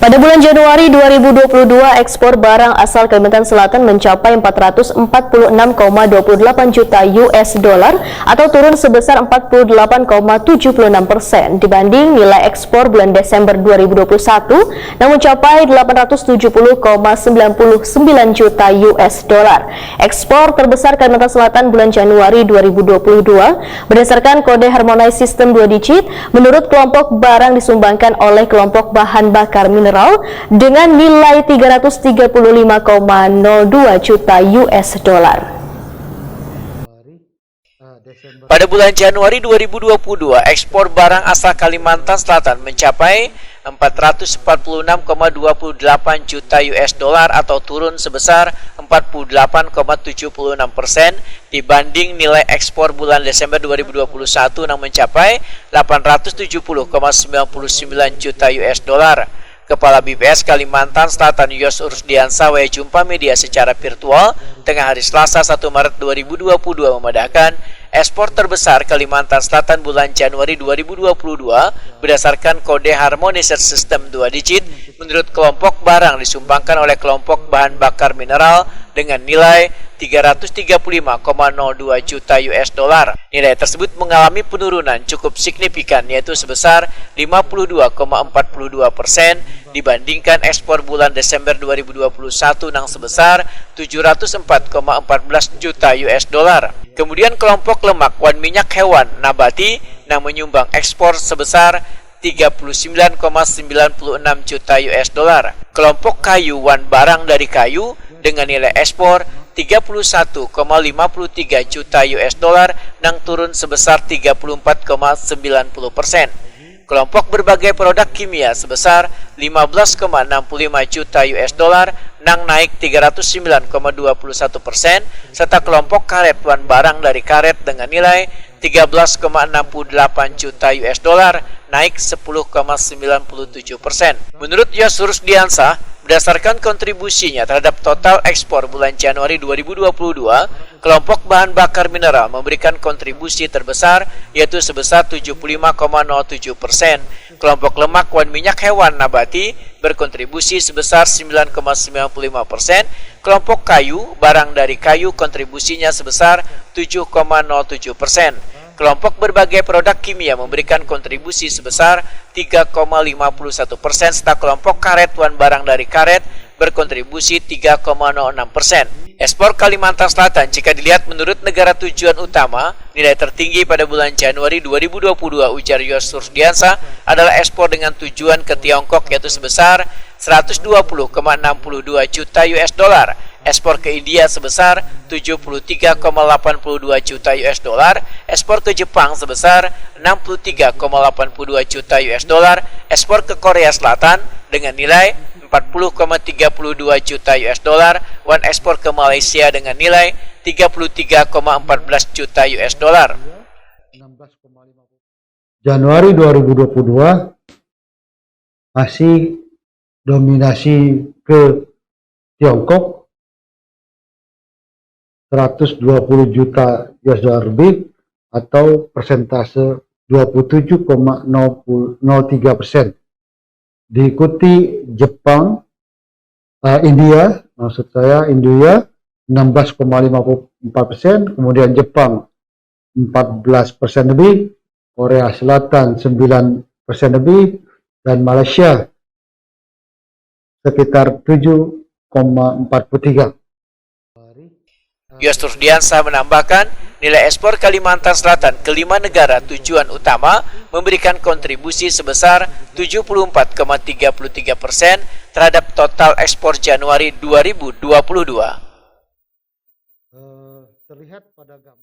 Pada bulan Januari 2022, ekspor barang asal Kalimantan Selatan mencapai 446,28 juta US dollar atau turun sebesar 48,76% dibanding nilai ekspor bulan Desember 2021 yang mencapai 870,99 juta US dollar. Ekspor terbesar Kalimantan Selatan bulan Januari 2022 berdasarkan kode harmonis sistem 2 digit menurut kelompok barang disumbangkan oleh kelompok bahan bakar mineral dengan nilai 335,02 juta US dollar. Pada bulan Januari 2022, ekspor barang asal Kalimantan Selatan mencapai 446,28 juta US dollar atau turun sebesar 48,76% dibanding nilai ekspor bulan Desember 2021 yang mencapai 870,99 juta US dollar. Kepala BPS Kalimantan Selatan Yos Rusdiansa jumpa media secara virtual tengah hari Selasa 1 Maret 2022 memandahkan ekspor terbesar Kalimantan Selatan bulan Januari 2022 berdasarkan kode harmonisir sistem 2 digit menurut kelompok barang disumbangkan oleh kelompok bahan bakar mineral dengan nilai 335,02 juta US dollar. Nilai tersebut mengalami penurunan cukup signifikan yaitu sebesar 52,42% dibandingkan ekspor bulan Desember 2021 yang sebesar 704,14 juta US dollar. Kemudian kelompok lemak wan minyak hewan nabati yang menyumbang ekspor sebesar 39,96 juta US dollar. Kelompok kayu wan barang dari kayu dengan nilai ekspor 31,53 juta US dollar yang turun sebesar 34,90%. Kelompok berbagai produk kimia sebesar 15,65 juta US dollar yang naik 309,21%, serta kelompok karet wan barang dari karet dengan nilai 13,68 juta US dollar naik 10,97%. Menurut Yos Rusdiansa, berdasarkan kontribusinya terhadap total ekspor bulan Januari 2022, kelompok bahan bakar mineral memberikan kontribusi terbesar yaitu sebesar 75,07%. Kelompok lemak wan minyak hewan nabati berkontribusi sebesar 9,95%. Kelompok kayu barang dari kayu kontribusinya sebesar 7,07%. Kelompok berbagai produk kimia memberikan kontribusi sebesar 3,51%, serta kelompok karet wan barang dari karet berkontribusi 3,06%. Ekspor Kalimantan Selatan jika dilihat menurut negara tujuan utama, nilai tertinggi pada bulan Januari 2022 ujar Yos Rusdiansa adalah ekspor dengan tujuan ke Tiongkok yaitu sebesar 120,62 juta US dollar. Ekspor ke India sebesar 73,82 juta US dollar, ekspor ke Jepang sebesar 63,82 juta US dollar, ekspor ke Korea Selatan dengan nilai 40,32 juta US dollar, wan ekspor ke Malaysia dengan nilai 33,14 juta US dollar. Januari 2022 masih dominasi ke Tiongkok 120 juta US dollar lebih atau persentase 27,03%. Diikuti Jepang, India 16,54%, kemudian Jepang 14% lebih, Korea Selatan 9% lebih, dan Malaysia sekitar 7,43%. Yos Rusdiansa menambahkan, nilai ekspor Kalimantan Selatan ke 5 negara tujuan utama memberikan kontribusi sebesar 74,33% terhadap total ekspor Januari 2022. Terlihat pada gambar